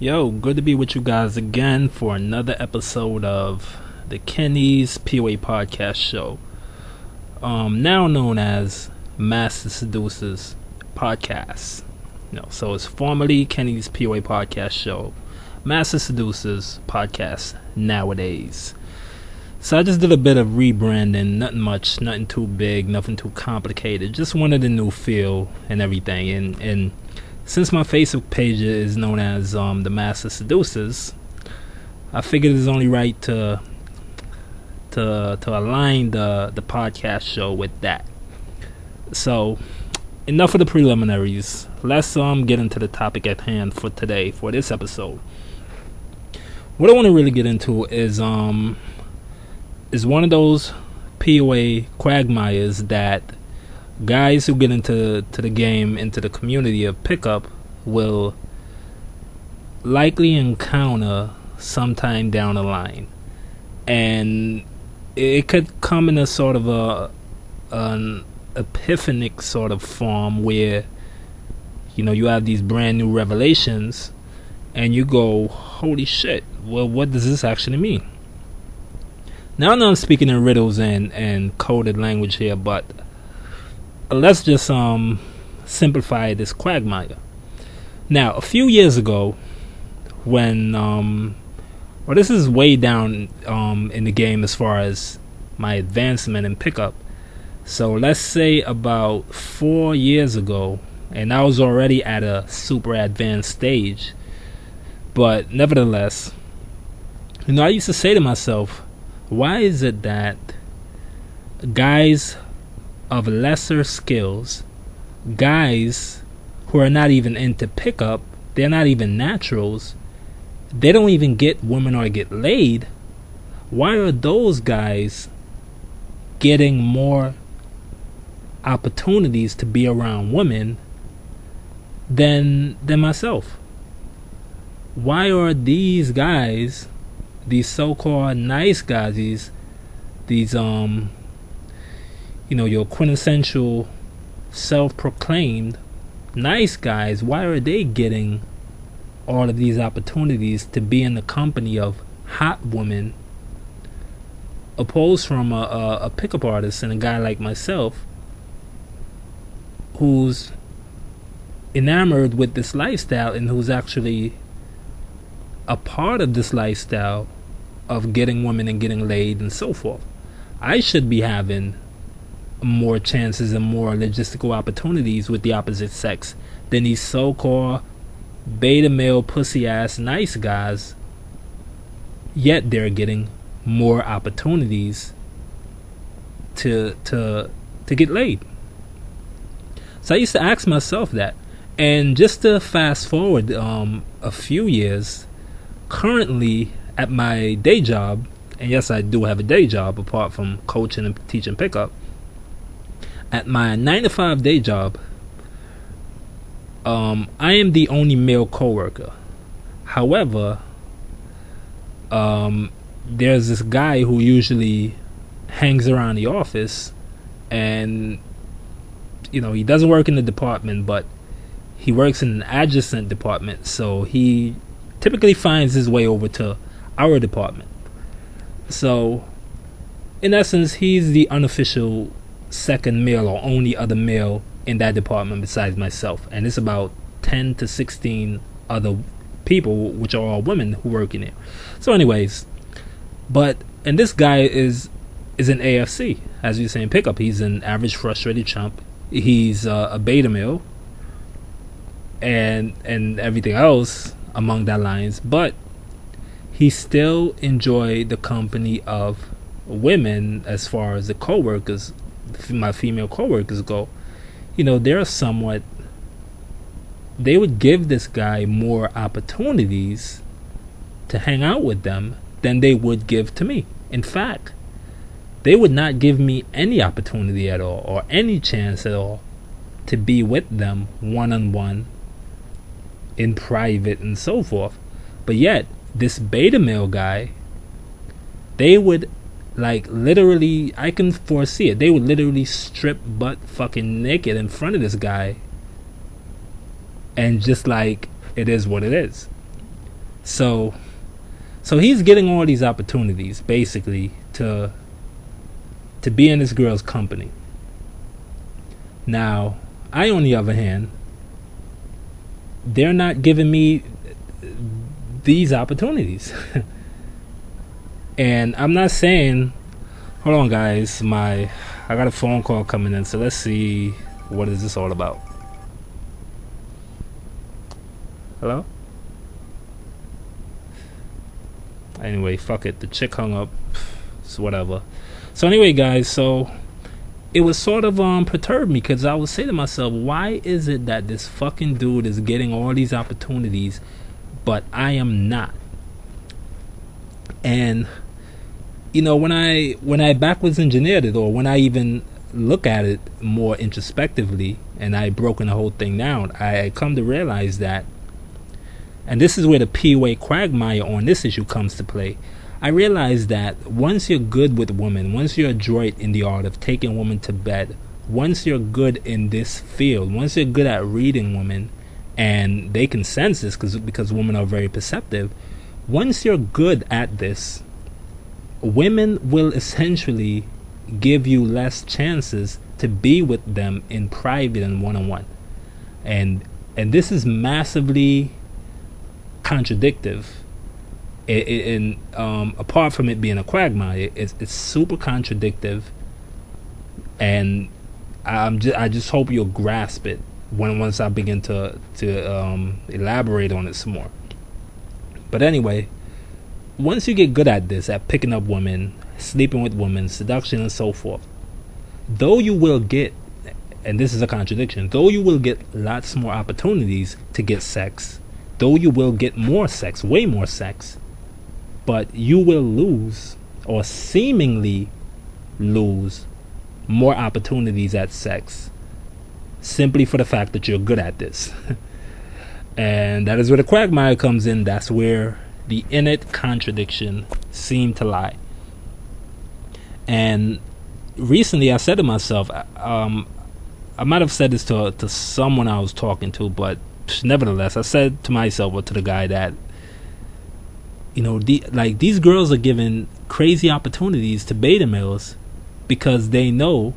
Yo, good to be with you guys again for another episode of the Kenny's POA Podcast Show. Now known as Master Seducers Podcast. So it's formerly Kenny's POA Podcast Show, Master Seducers Podcast nowadays. So I just did a bit of rebranding, nothing much, nothing too big, nothing too complicated. Just wanted a new feel and everything. And since my Facebook page is known as the Master Seducers, I figured it's only right to align the podcast show with that. So enough of the preliminaries. Let's get into the topic at hand for today, for this episode. What I want to really get into is one of those POA quagmires that guys who get into the game, into the community of pickup, will likely encounter sometime down the line. And it could come in a sort of an epiphanic sort of form where, you have these brand new revelations and you go, holy shit, well, what does this actually mean? Now I know I'm speaking in riddles and coded language here, but let's just simplify this quagmire. Now, a few years ago, when this is way down in the game as far as my advancement in pickup. So let's say about 4 years ago, and I was already at a super advanced stage. But nevertheless, I used to say to myself, why is it that guys of lesser skills, guys who are not even into pickup, they're not even naturals, they don't even get women or get laid, why are those guys getting more opportunities to be around women than myself? Why are these guys, these so-called nice guys, these your quintessential self-proclaimed nice guys, why are they getting all of these opportunities to be in the company of hot women, opposed from a pickup artist and a guy like myself who's enamored with this lifestyle and who's actually a part of this lifestyle of getting women and getting laid and so forth? I should be having more chances and more logistical opportunities with the opposite sex than these so-called beta male pussy ass nice guys, yet they're getting more opportunities to get laid. So I used to ask myself that. And just to fast forward a few years, currently at my day job, and yes, I do have a day job apart from coaching and teaching pickup. At my 9-to-5 day job, I am the only male coworker. However, there's this guy who usually hangs around the office, and he doesn't work in the department, but he works in an adjacent department, so he typically finds his way over to our department. So in essence, he's the unofficial second male or only other male in that department besides myself, and it's about 10 to 16 other people, which are all women, who work in there. So anyways, and this guy is an AFC, as you're saying, pickup. He's an average frustrated chump. He's a beta male and everything else among that lines, but he still enjoyed the company of women. As far as the co-workers, my female co-workers go, they would give this guy more opportunities to hang out with them than they would give to me. In fact, they would not give me any opportunity at all, or any chance at all, to be with them one-on-one, in private and so forth. But yet, this beta male guy, they would literally, I can foresee it, they would literally strip butt fucking naked in front of this guy, and just it is what it is. So he's getting all these opportunities basically to be in this girl's company. Now, I, on the other hand, they're not giving me these opportunities. And I'm not saying, hold on guys, I got a phone call coming in, so let's see, what is this all about? Hello? Anyway, fuck it, the chick hung up, so whatever. So anyway guys, so it was sort of perturbed me, because I would say to myself, why is it that this fucking dude is getting all these opportunities but I am not? And you know, when I backwards engineered it, or when I even look at it more introspectively, and I broken the whole thing down, I come to realize that, and this is where the POA quagmire on this issue comes to play. I realize that once you're good with women, once you're adroit in the art of taking women to bed, once you're good in this field, once you're good at reading women, and they can sense this because women are very perceptive, once you're good at this, women will essentially give you less chances to be with them in private and one-on-one. And this is massively contradictive. And apart from it being a quagmire, it's super contradictive, and I just hope you'll grasp it once I begin to elaborate on it some more. But anyway, once you get good at this, at picking up women, sleeping with women, seduction and so forth, though you will get, and this is a contradiction, though you will get lots more opportunities to get sex, though you will get more sex, way more sex, but you will lose, or seemingly lose, more opportunities at sex, simply for the fact that you're good at this. And that is where the quagmire comes in. That's where the innate contradiction seemed to lie. And recently I said to myself, I might have said this to someone I was talking to, but nevertheless, I said to myself, or to the guy, that, you know, these girls are given crazy opportunities to beta males because they know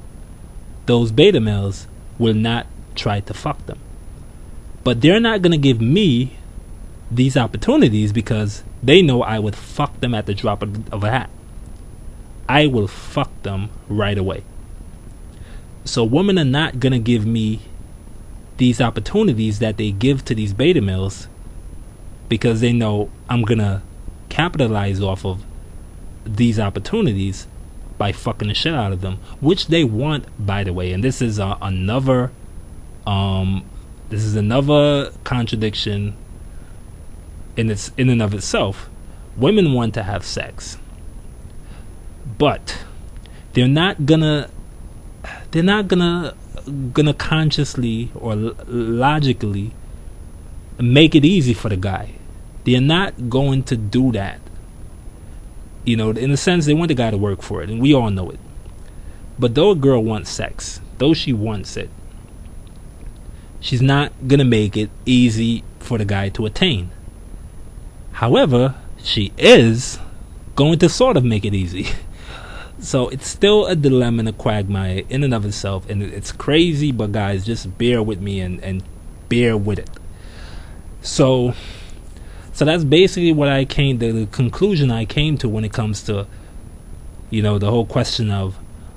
those beta males will not try to fuck them. But they're not going to give me these opportunities because they know I would fuck them at the drop of a hat. I will fuck them right away. So women are not going to give me these opportunities that they give to these beta males because they know I'm going to capitalize off of these opportunities by fucking the shit out of them, which they want, by the way. And this is another contradiction in and of itself. Women want to have sex, but they're not gonna consciously or logically make it easy for the guy. They're not going to do that. You know, in a sense, they want the guy to work for it, and we all know it. But though a girl wants sex, though she wants it, she's not gonna make it easy for the guy to attain. However, she is going to sort of make it easy. So it's still a dilemma and a quagmire in and of itself, and it's crazy, but guys, just bear with me and bear with it. So that's basically what the conclusion I came to when it comes to, you know, the whole question of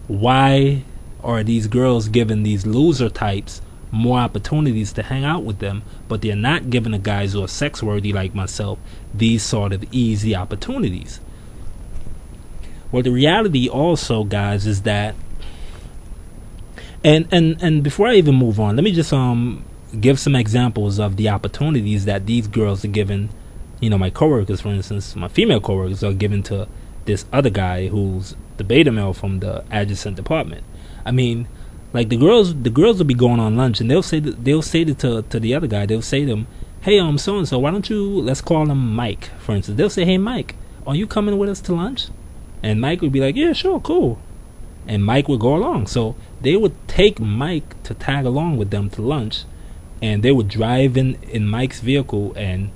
why are these girls giving these loser types more opportunities to hang out with them, but they're not giving the guys who are sex worthy like myself these sort of easy opportunities. Well, the reality also, guys, is that, and before I even move on, let me just give some examples of the opportunities that these girls are given. You know, my coworkers, for instance, my female coworkers are given to this other guy who's the beta male from the adjacent department. I mean, like the girls will be going on lunch, and they'll say to the other guy, they'll say to him, "Hey, so and so, why don't you, let's call him Mike, for instance." They'll say, "Hey, Mike, are you coming with us to lunch?" And Mike would be like, "Yeah, sure, cool." And Mike would go along. So they would take Mike to tag along with them to lunch, and they would drive in Mike's vehicle, and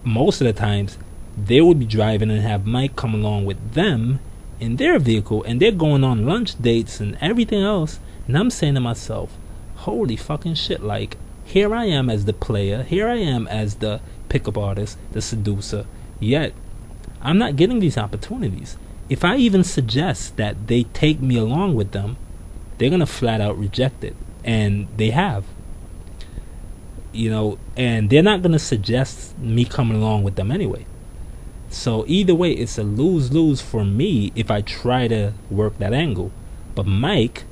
most of the times they would be driving and have Mike come along with them in their vehicle, and they're going on lunch dates and everything else. And I'm saying to myself, holy fucking shit, like, here I am as the player, here I am as the pickup artist, the seducer, yet I'm not getting these opportunities. If I even suggest that they take me along with them, they're gonna flat out reject it. And they have. And they're not gonna suggest me coming along with them anyway. So either way, it's a lose-lose for me if I try to work that angle. But Mike,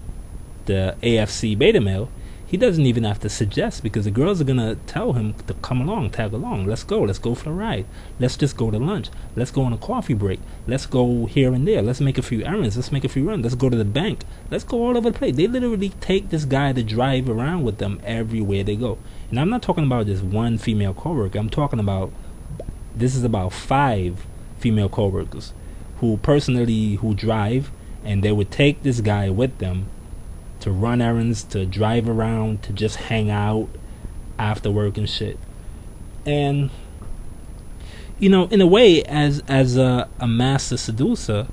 the AFC Beta male, he doesn't even have to suggest, because the girls are going to tell him to come along, tag along. Let's go for the ride. Let's just go to lunch. Let's go on a coffee break. Let's go here and there. Let's make a few errands. Let's make a few runs. Let's go to the bank. Let's go all over the place. They literally take this guy to drive around with them everywhere they go. And I'm not talking about just one female coworker. I'm talking about, this is about 5 female coworkers who drive, and they would take this guy with them to run errands, to drive around, to just hang out after work and shit. And in a way, as a master seducer,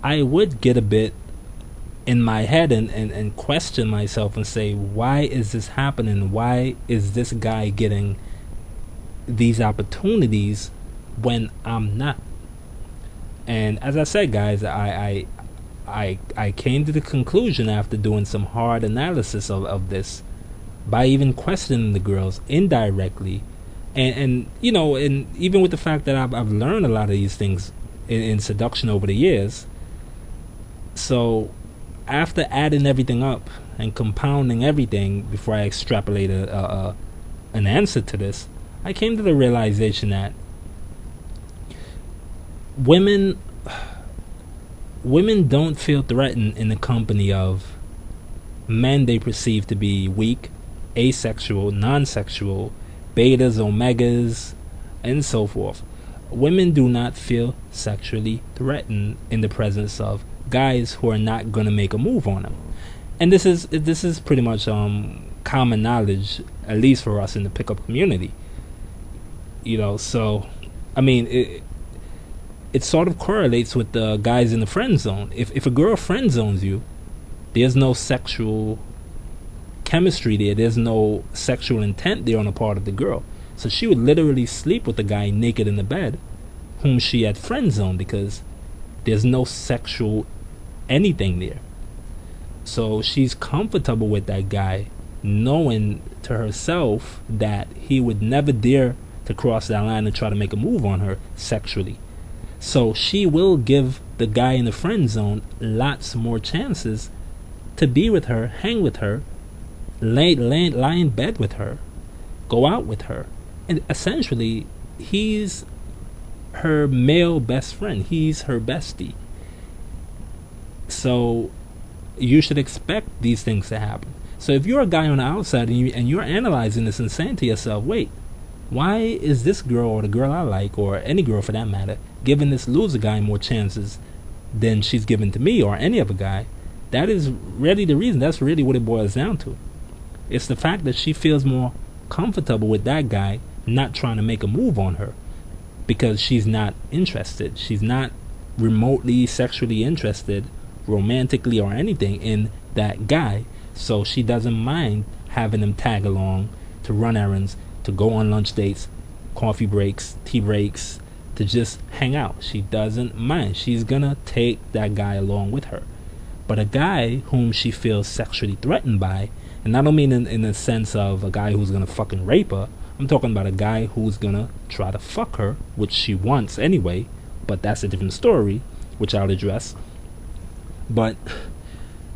I would get a bit in my head and question myself and say, why is this happening? Why is this guy getting these opportunities when I'm not? And as I said, guys, I came to the conclusion after doing some hard analysis of this, by even questioning the girls indirectly, and even with the fact that I've learned a lot of these things in seduction over the years. So after adding everything up and compounding everything before I extrapolate an answer to this, I came to the realization that women don't feel threatened in the company of men they perceive to be weak, asexual, non-sexual, betas, omegas, and so forth. Women do not feel sexually threatened in the presence of guys who are not going to make a move on them. And this is pretty much common knowledge, at least for us in the pickup community. So I mean, it sort of correlates with the guys in the friend zone. If a girl friend zones you, there's no sexual chemistry there. There's no sexual intent there on the part of the girl. So she would literally sleep with the guy naked in the bed whom she had friend zoned, because there's no sexual anything there. So she's comfortable with that guy, knowing to herself that he would never dare to cross that line and try to make a move on her sexually. So she will give the guy in the friend zone lots more chances to be with her, hang with her, lie in bed with her, go out with her. And essentially, he's her male best friend. He's her bestie. So you should expect these things to happen. So if you're a guy on the outside and you're analyzing this and saying to yourself, wait, why is this girl, or the girl I like, or any girl for that matter, giving this loser guy more chances than she's given to me or any other guy? That is really the reason. That's really what it boils down to. It's the fact that she feels more comfortable with that guy not trying to make a move on her, because she's not interested. She's not remotely sexually interested, romantically or anything, in that guy. So she doesn't mind having him tag along to run errands, to go on lunch dates, coffee breaks, tea breaks, to just hang out. She doesn't mind. She's gonna take that guy along with her. But a guy whom she feels sexually threatened by, and I don't mean in the sense of a guy who's gonna fucking rape her. I'm talking about a guy who's gonna try to fuck her, which she wants anyway, but that's a different story, which I'll address. But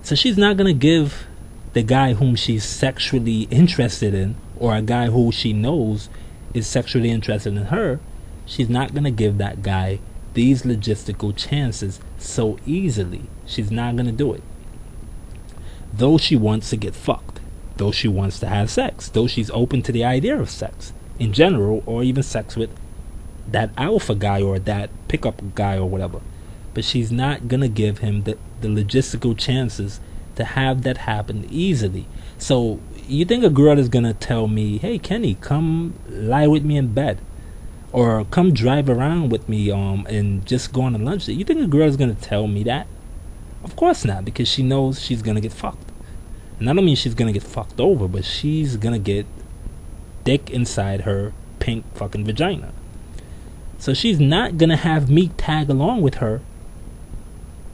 so she's not gonna give the guy whom she's sexually interested in, or a guy who she knows is sexually interested in her, she's not gonna give that guy these logistical chances so easily. She's not gonna do it. Though she wants to get fucked, though she wants to have sex, though she's open to the idea of sex in general, or even sex with that alpha guy or that pickup guy or whatever, but she's not gonna give him the logistical chances to have that happen easily. So you think a girl is gonna tell me, hey Kenny, come lie with me in bed, or come drive around with me and just go on a lunch date. You think a girl is gonna tell me that? Of course not, because she knows she's gonna get fucked. And I don't mean she's gonna get fucked over, but she's gonna get dick inside her pink fucking vagina. So she's not gonna have me tag along with her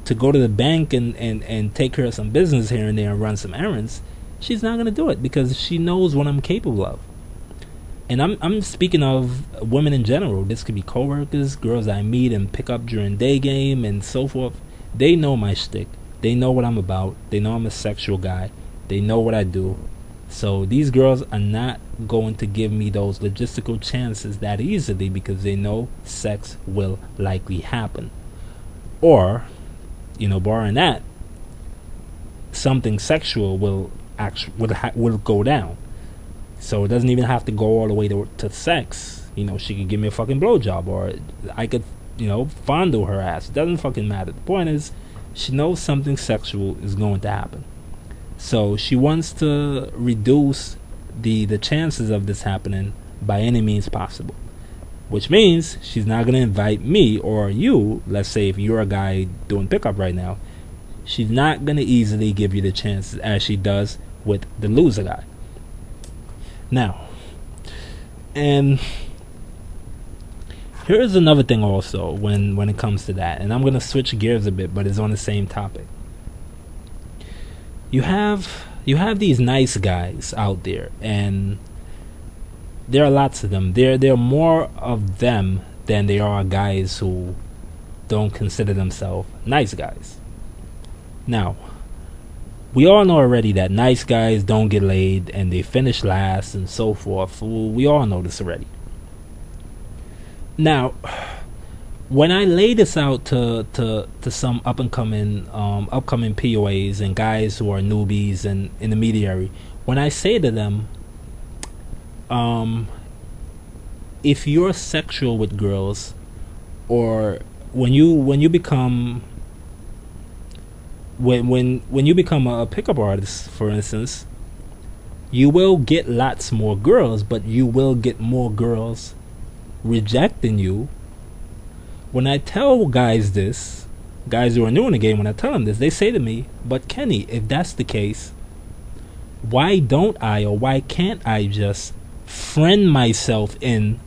to go to the bank and take care of some business here and there and run some errands. She's not gonna do it because she knows what I'm capable of. And I'm speaking of women in general. This could be coworkers, girls I meet and pick up during day game and so forth. They know my shtick. They know what I'm about. They know I'm a sexual guy. They know what I do. So these girls are not going to give me those logistical chances that easily because they know sex will likely happen. Or, barring that, something sexual will go down. So it doesn't even have to go all the way to sex. She could give me a fucking blowjob, or I could, fondle her ass. It doesn't fucking matter. The point is, she knows something sexual is going to happen. So she wants to reduce the chances of this happening by any means possible. Which means she's not going to invite me or you, let's say if you're a guy doing pickup right now, she's not going to easily give you the chances as she does with the loser guy. Now, and here's another thing also when it comes to that, and I'm going to switch gears a bit, but it's on the same topic. You have these nice guys out there, and there are lots of them. There are more of them than there are guys who don't consider themselves nice guys. Now, we all know already that nice guys don't get laid and they finish last and so forth. We all know this already. Now, when I lay this out to some upcoming POAs and guys who are newbies and intermediary, when I say to them, if you're sexual with girls, or when you become a pickup artist, for instance, you will get lots more girls, but you will get more girls rejecting you. When I tell guys this, guys who are new in the game, when I tell them this, they say to me, but Kenny, if that's the case, why don't I, or why can't I just friend myself in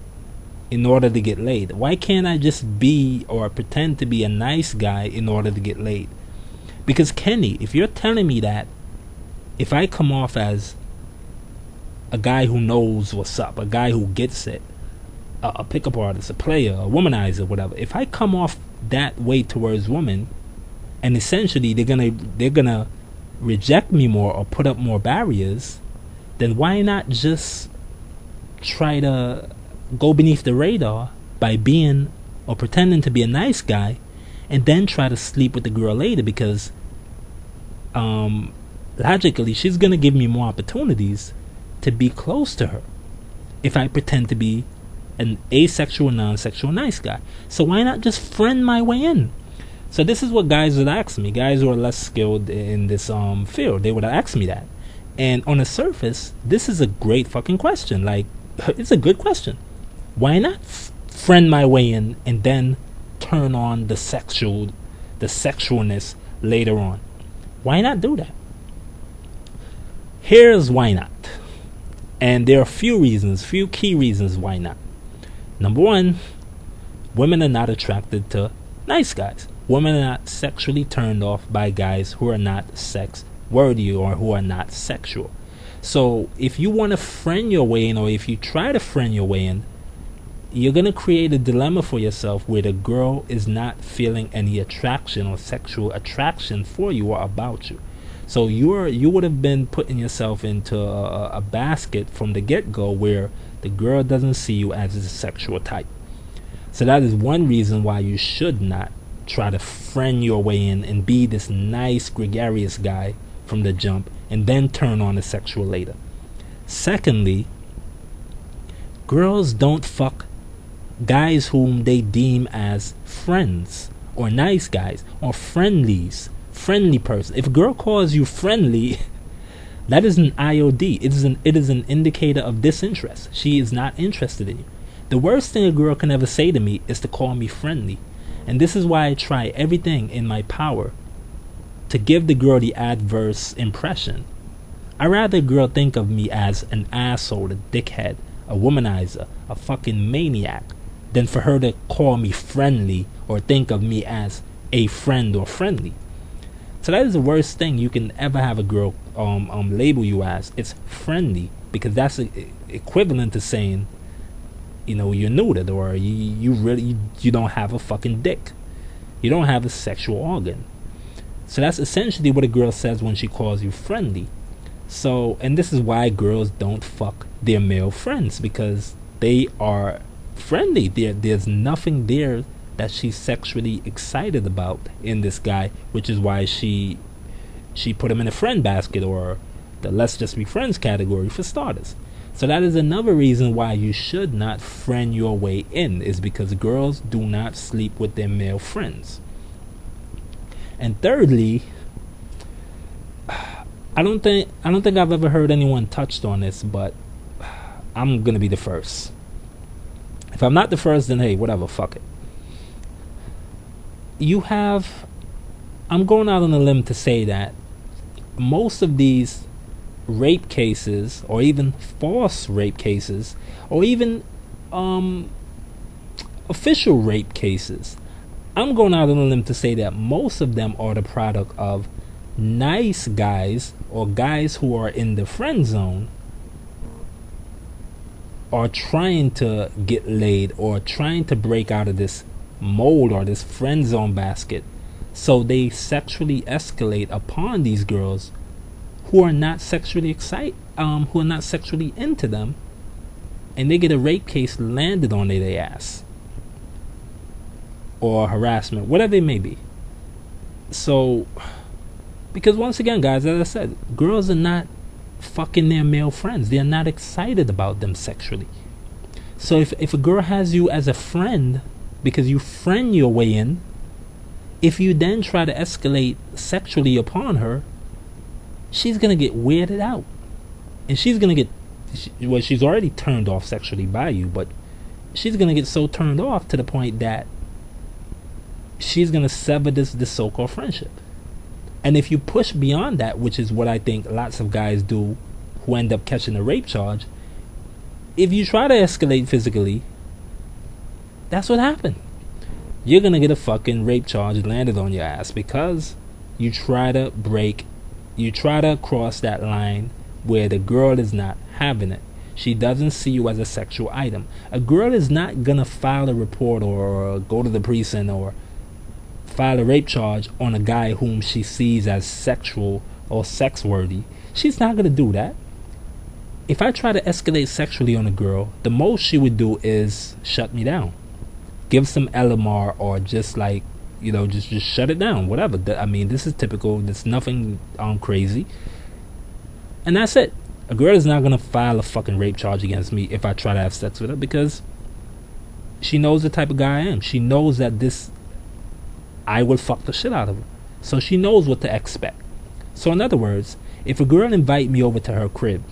order to get laid? Why can't I just be or pretend to be a nice guy in order to get laid? Because Kenny, if you're telling me that if I come off as a guy who knows what's up, a guy who gets it, a pickup artist, a player, a womanizer, whatever, if I come off that way towards women, and essentially they're gonna reject me more or put up more barriers, then why not just try to go beneath the radar by being or pretending to be a nice guy, and then try to sleep with the girl later? Because logically she's gonna give me more opportunities to be close to her if I pretend to be an asexual, non-sexual nice guy. So why not just friend my way in? So this is what guys would ask me. Guys who are less skilled in this field, they would ask me that. And on the surface, this is a great fucking question. Like, it's a good question. Why not friend my way in and then turn on the sexualness later on? Why not do that? Here's why not. And there are few key reasons why not. Number one, women are not attracted to nice guys. Women are not sexually turned off by guys who are not sex worthy or who are not sexual. So if you want to friend your way in, or if you try to friend your way in, you're going to create a dilemma for yourself where the girl is not feeling any attraction or sexual attraction for you or about you. So you would have been putting yourself into a basket from the get-go where the girl doesn't see you as a sexual type. So that is one reason why you should not try to friend your way in and be this nice, gregarious guy from the jump and then turn on the sexual later. Secondly, girls don't fuck guys whom they deem as friends or nice guys or friendly person. If a girl calls you friendly, that is an IOD. It is an indicator of disinterest. She is not interested in you. The worst thing a girl can ever say to me is to call me friendly. And this is why I try everything in my power to give the girl the adverse impression. I'd rather a girl think of me as an asshole, a dickhead, a womanizer, a fucking maniac, than for her to call me friendly or think of me as a friend or friendly. So that is the worst thing you can ever have a girl label you as. It's friendly, because that's equivalent to saying, you know, you're neutered, or you don't have a fucking dick. You don't have a sexual organ. So that's essentially what a girl says when she calls you friendly. So, and this is why girls don't fuck their male friends, because they are friendly. There's nothing there that she's sexually excited about in this guy, which is why she put him in a friend basket, or the let's just be friends category, for starters. So that is another reason why you should not friend your way in, is because girls do not sleep with their male friends. And thirdly, I don't think I've ever heard anyone touched on this, but I'm gonna be the first. If I'm not the first, then hey, whatever, fuck it. I'm going out on a limb to say that most of these rape cases, or even false rape cases, or even official rape cases, I'm going out on a limb to say that most of them are the product of nice guys, or guys who are in the friend zone, are trying to get laid, or trying to break out of this mold or this friend zone basket. So they sexually escalate upon these girls who are not sexually who are not sexually into them, and they get a rape case landed on their ass, or harassment, whatever it may be. So, because once again, guys, as I said, girls are not fucking their male friends. They're not excited about them sexually. So if a girl has you as a friend, because you friend your way in, if you then try to escalate sexually upon her, she's gonna get weirded out, and she's gonna get, well, she's already turned off sexually by you, but she's gonna get so turned off to the point that she's gonna sever this so-called friendship. And if you push beyond that, which is what I think lots of guys do who end up catching a rape charge, if you try to escalate physically, that's what happened. You're gonna get a fucking rape charge landed on your ass, because you try to cross that line where the girl is not having it. She doesn't see you as a sexual item. A girl is not gonna file a report or go to the precinct or file a rape charge on a guy whom she sees as sexual or sex worthy. She's not gonna do that. If I try to escalate sexually on a girl, the most she would do is shut me down, give some LMR, or just like, you know, just shut it down, whatever. I mean, this is typical. There's nothing crazy, and that's it. A girl is not gonna file a fucking rape charge against me if I try to have sex with her, because she knows the type of guy I am. She knows that I will fuck the shit out of her, so she knows what to expect. So in other words, if a girl invite me over to her crib,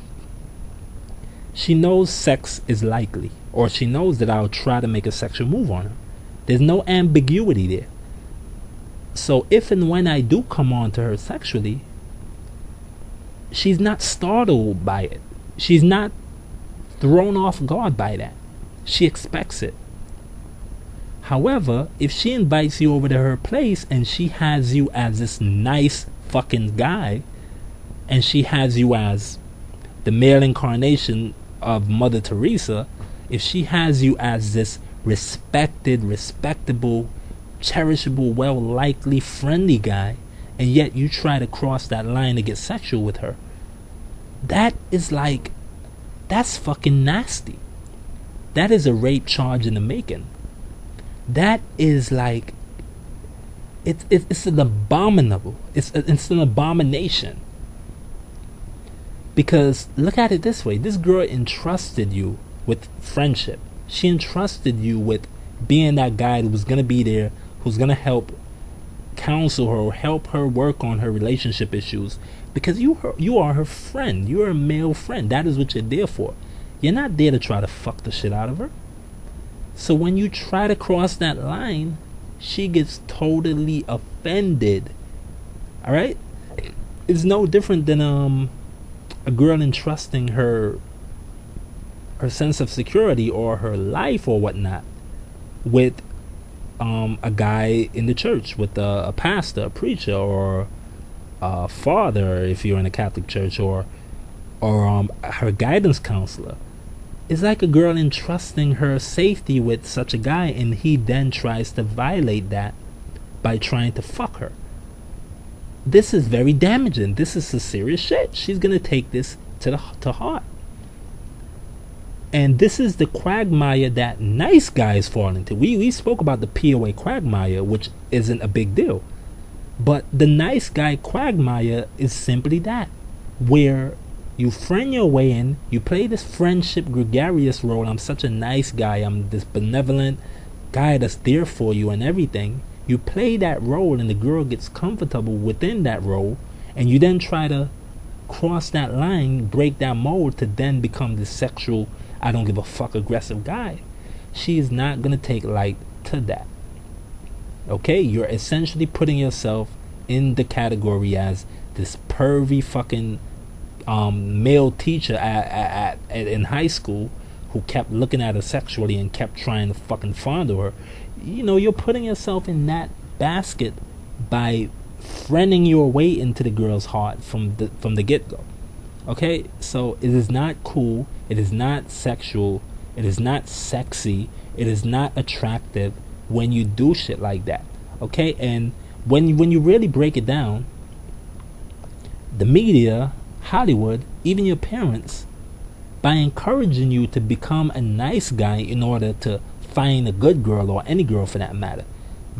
she knows sex is likely, or she knows that I'll try to make a sexual move on her. There's no ambiguity there. So if and when I do come on to her sexually, she's not startled by it. She's not thrown off guard by that. She expects it. However, if she invites you over to her place and she has you as this nice fucking guy, and she has you as the male incarnation of Mother Teresa, if she has you as this respected, respectable, cherishable, well-likely, friendly guy, and yet you try to cross that line to get sexual with her, that's fucking nasty. That is a rape charge in the making. That is like, it's an abominable, it's an abomination. Because look at it this way: this girl entrusted you with friendship. She entrusted you with being that guy who was gonna be there, who's gonna help counsel her or help her work on her relationship issues, because you are her friend. You're a male friend. That is what you're there for. You're not there to try to fuck the shit out of her. So when you try to cross that line, she gets totally offended. All right? It's no different than a girl entrusting her sense of security or her life or whatnot with a guy in the church, with a pastor, a preacher, or a father if you're in a Catholic church, or her guidance counselor. It's like a girl entrusting her safety with such a guy, and he then tries to violate that by trying to fuck her. This is very damaging. This is some serious shit. She's gonna take this to heart. And this is the quagmire that nice guys fall into. We spoke about the POA quagmire, which isn't a big deal. But the nice guy quagmire is simply that, where you friend your way in, you play this friendship gregarious role. I'm such a nice guy, I'm this benevolent guy that's there for you and everything. You play that role and the girl gets comfortable within that role, and you then try to cross that line, break that mold to then become this sexual, I don't give a fuck aggressive guy. She is not going to take light to that. Okay, you're essentially putting yourself in the category as this pervy fucking male teacher in high school who kept looking at her sexually and kept trying to fucking fondle her. You know, you're putting yourself in that basket by friending your way into the girl's heart from the get-go. Okay, so it is not cool, it is not sexual, it is not sexy, it is not attractive when you do shit like that. Okay, and when you really break it down, the media, Hollywood, even your parents, by encouraging you to become a nice guy in order to find a good girl, or any girl for that matter,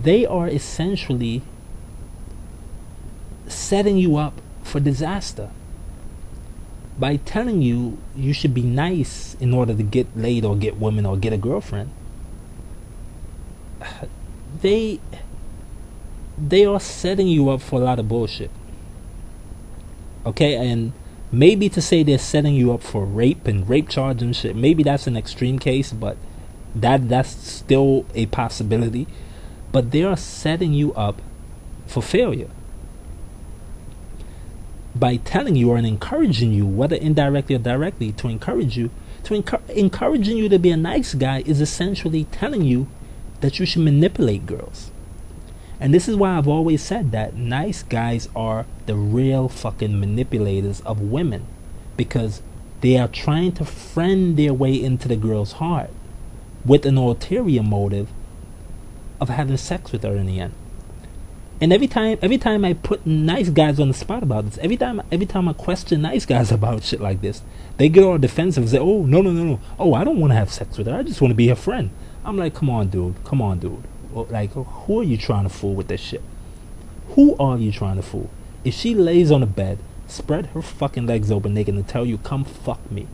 they are essentially setting you up for disaster. By telling you you should be nice in order to get laid or get women or get a girlfriend, they are setting you up for a lot of bullshit. Okay, and maybe to say they're setting you up for rape and rape charge and shit, maybe that's an extreme case, but that's still a possibility. But they are setting you up for failure by telling you and encouraging you, whether indirectly or directly, to encourage you. Encouraging you to be a nice guy is essentially telling you that you should manipulate girls. And this is why I've always said that nice guys are the real fucking manipulators of women, because they are trying to friend their way into the girl's heart with an ulterior motive of having sex with her in the end. And every time I put nice guys on the spot about this, every time I question nice guys about shit like this, they get all defensive and say, "Oh, no. Oh, I don't want to have sex with her. I just want to be her friend." I'm like, come on, dude. Like, who are you trying to fool with this shit? Who are you trying to fool? If she lays on the bed, spread her fucking legs open naked and tell you, "Come fuck me,"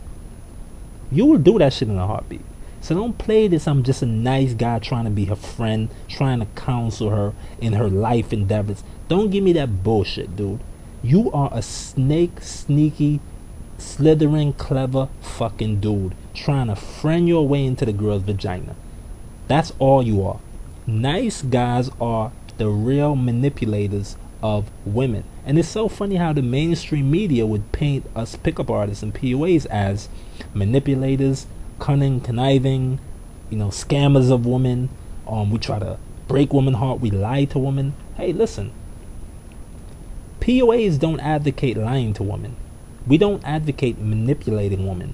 you will do that shit in a heartbeat. So don't play this I'm just a nice guy trying to be her friend, trying to counsel her in her life endeavors. Don't give me that bullshit, dude. You are a snake, sneaky, slithering, clever fucking dude trying to friend your way into the girl's vagina. That's all you are. Nice guys are the real manipulators of women. And it's so funny how the mainstream media would paint us pickup artists and POAs as manipulators, cunning, conniving, scammers of women. We try to break women's heart. We lie to women. Hey, listen. POAs don't advocate lying to women. We don't advocate manipulating women.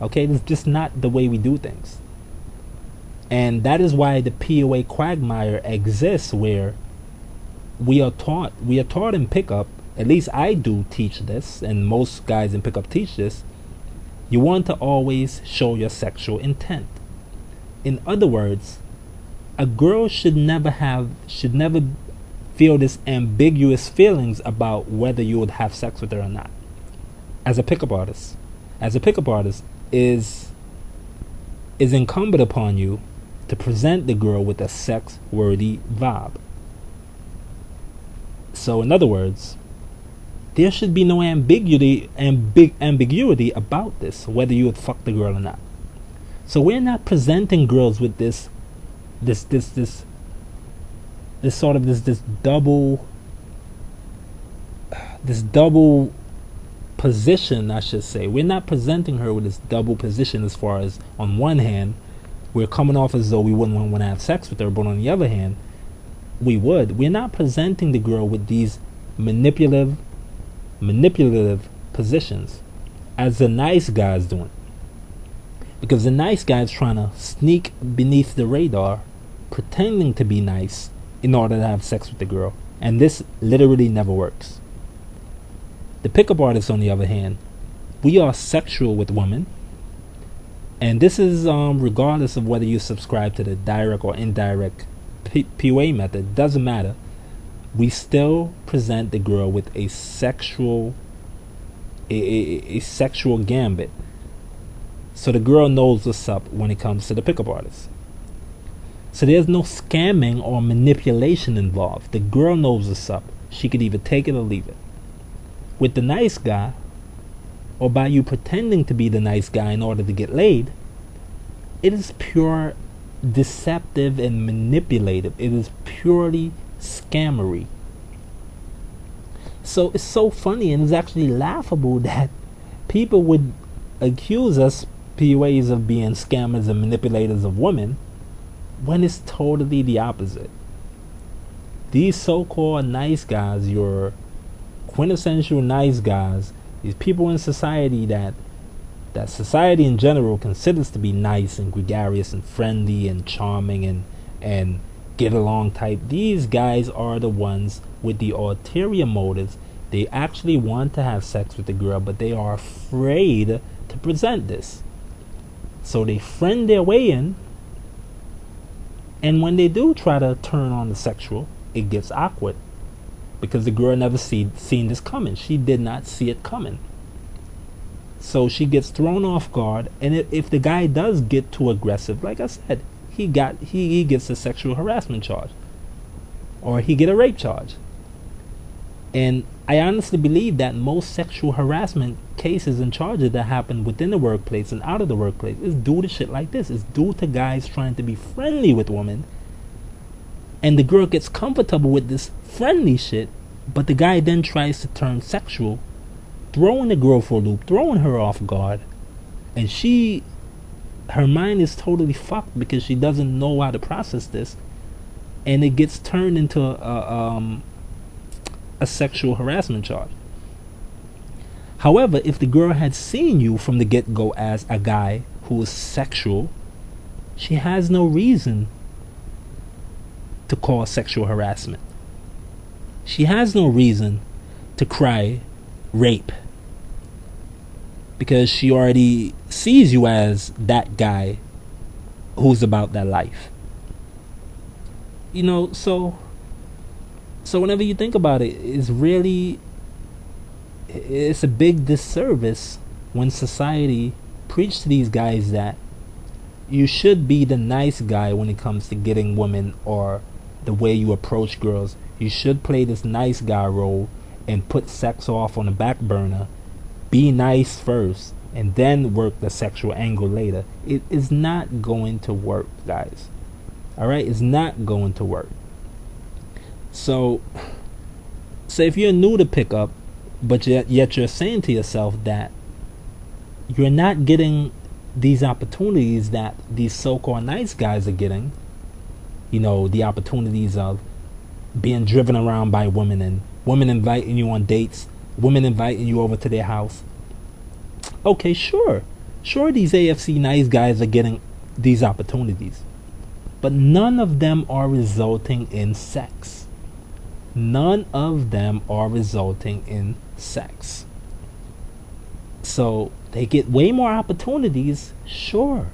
Okay, it's just not the way we do things. And that is why the POA quagmire exists, where we are taught in pickup, at least I do teach this, and most guys in pickup teach this. You want to always show your sexual intent. In other words, a girl should never feel this ambiguous feelings about whether you would have sex with her or not. As a pickup artist is incumbent upon you to present the girl with a sex-worthy vibe. So in other words, there should be no ambiguity about this, whether you would fuck the girl or not. So we're not presenting girls with this sort of this double position, I should say. We're not presenting her with this double position, as far as on one hand we're coming off as though we wouldn't want to have sex with her, but on the other hand we would. We're not presenting the girl with these manipulative positions as the nice guy's doing, because the nice guy's trying to sneak beneath the radar, pretending to be nice in order to have sex with the girl, and this literally never works. The pickup artists, on the other hand, we are sexual with women, and this is regardless of whether you subscribe to the direct or indirect PUA method. Doesn't matter. We still present the girl with a sexual gambit, so the girl knows what's up when it comes to the pickup artist. So there's no scamming or manipulation involved. The girl knows what's up. She could either take it or leave it. With the nice guy, or by you pretending to be the nice guy in order to get laid, it is pure deceptive and manipulative. It is purely scammery. So it's so funny, and it's actually laughable that people would accuse us PUAs of being scammers and manipulators of women, when it's totally the opposite. These so-called nice guys, your quintessential nice guys, these people in society that society in general considers to be nice and gregarious and friendly and charming and get along type, these guys are the ones with the ulterior motives. They actually want to have sex with the girl, but they are afraid to present this. So they friend their way in, and when they do try to turn on the sexual, it gets awkward, because the girl never seen this coming. She did not see it coming. So she gets thrown off guard, and if the guy does get too aggressive, like I said, he gets a sexual harassment charge, or he get a rape charge. And I honestly believe that most sexual harassment cases and charges that happen within the workplace and out of the workplace is due to shit like this. It's due to guys trying to be friendly with women, and the girl gets comfortable with this friendly shit, but the guy then tries to turn sexual, throwing the girl for a loop, throwing her off guard, and her mind is totally fucked because she doesn't know how to process this, and it gets turned into a sexual harassment charge. However, if the girl had seen you from the get-go as a guy who is sexual, she has no reason to call sexual harassment. She has no reason to cry rape, because she already sees you as that guy who's about that life. So whenever you think about it, it's a big disservice when society preaches to these guys that you should be the nice guy when it comes to getting women, or the way you approach girls. You should play this nice guy role and put sex off on the back burner. Be nice first and then work the sexual angle later. It is not going to work, guys. Alright? It's not going to work. So if you're new to pickup, but yet you're saying to yourself that you're not getting these opportunities that these so-called nice guys are getting, the opportunities of being driven around by women, and women inviting you on dates, women inviting you over to their house. Okay, sure, these AFC nice guys are getting these opportunities, but none of them are resulting in sex. None of them are resulting in sex. So they get way more opportunities, sure,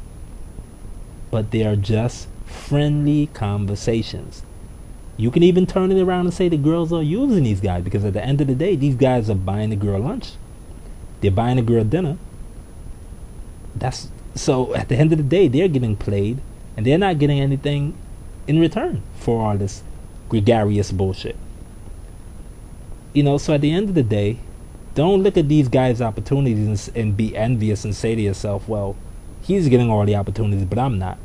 but they are just friendly conversations. You can even turn it around and say the girls are using these guys, because at the end of the day, these guys are buying the girl lunch. They're buying the girl dinner. So at the end of the day, they're getting played, and they're not getting anything in return for all this gregarious bullshit. So at the end of the day, don't look at these guys' opportunities and be envious and say to yourself, well, he's getting all the opportunities, but I'm not.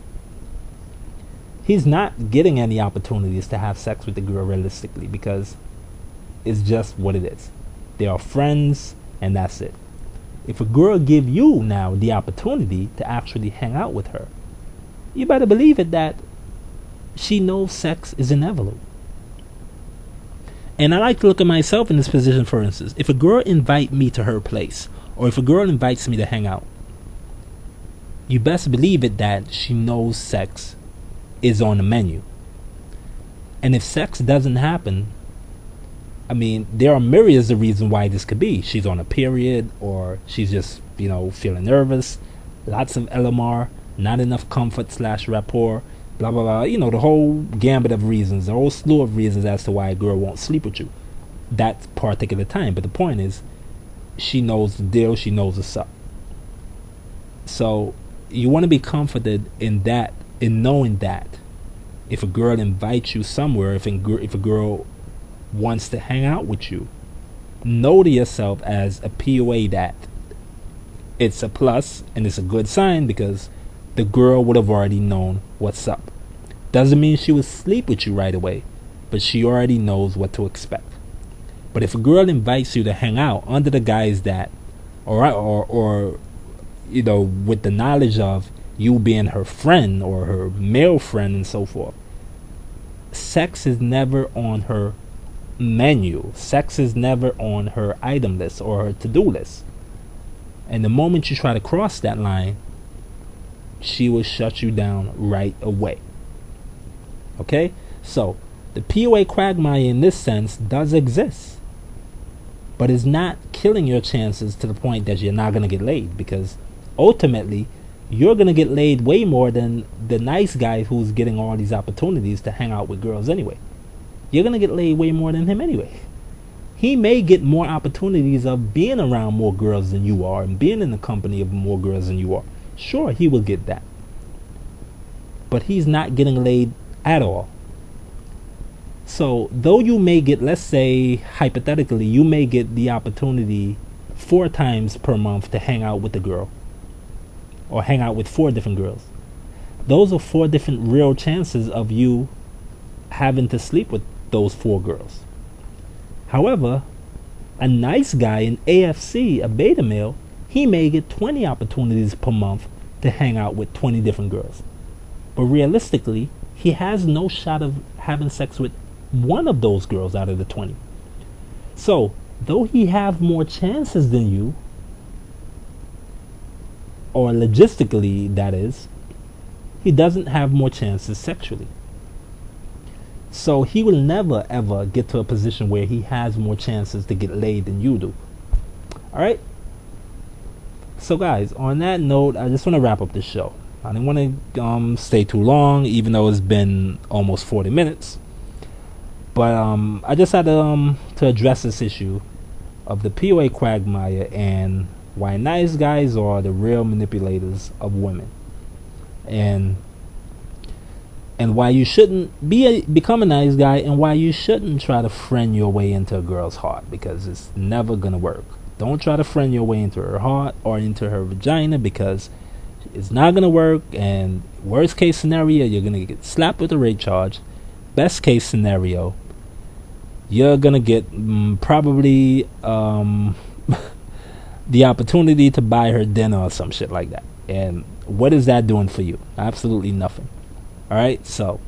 He's not getting any opportunities to have sex with the girl realistically, because it's just what it is. They are friends, and that's it. If a girl give you now the opportunity to actually hang out with her, you better believe it that she knows sex is inevitable. And I like to look at myself in this position, for instance. If a girl invite me to her place, or if a girl invites me to hang out, you best believe it that she knows sex is on the menu. And if sex doesn't happen, I mean, there are myriads of reasons why this could be. She's on a period, or she's just, feeling nervous, lots of LMR, not enough comfort / rapport, blah, blah, blah. The whole gambit of reasons, the whole slew of reasons as to why a girl won't sleep with you that particular time. But the point is, she knows the deal, she knows what's up. So you want to be comforted in that, in knowing that if a girl invites you somewhere, if a girl wants to hang out with you, know to yourself as a POA that it's a plus and it's a good sign, because the girl would have already known what's up. Doesn't mean she would sleep with you right away, but she already knows what to expect. But if a girl invites you to hang out under the guise that, or with the knowledge of you being her friend or her male friend and so forth, sex is never on her menu. Sex is never on her item list or her to-do list. And the moment you try to cross that line, she will shut you down right away. Okay? So, the POA quagmire in this sense does exist, but it's not killing your chances to the point that you're not going to get laid, because ultimately, you're going to get laid way more than the nice guy who's getting all these opportunities to hang out with girls anyway. You're going to get laid way more than him anyway. He may get more opportunities of being around more girls than you are and being in the company of more girls than you are. Sure, he will get that. But he's not getting laid at all. So, though you may get, let's say, hypothetically, you may get the opportunity 4 times per month to hang out with a girl, or hang out with 4 different girls. Those are 4 different real chances of you having to sleep with those 4 girls. However, a nice guy in AFC, a beta male, he may get 20 opportunities per month to hang out with 20 different girls. But realistically, he has no shot of having sex with one of those girls out of the 20. So, though he have more chances than you, or logistically that is, he doesn't have more chances sexually. So he will never ever get to a position where he has more chances to get laid than you do. Alright? So guys, on that note, I just want to wrap up this show. I didn't want to stay too long, even though it's been almost 40 minutes. But I just had to address this issue of the POA quagmire and why nice guys are the real manipulators of women, and why you shouldn't become a nice guy, and why you shouldn't try to friend your way into a girl's heart, because it's never gonna work. Don't try to friend your way into her heart or into her vagina, because it's not gonna work. And worst case scenario, you're gonna get slapped with a rape charge. Best case scenario, you're gonna get probably the opportunity to buy her dinner or some shit like that. And what is that doing for you? Absolutely nothing. Alright, so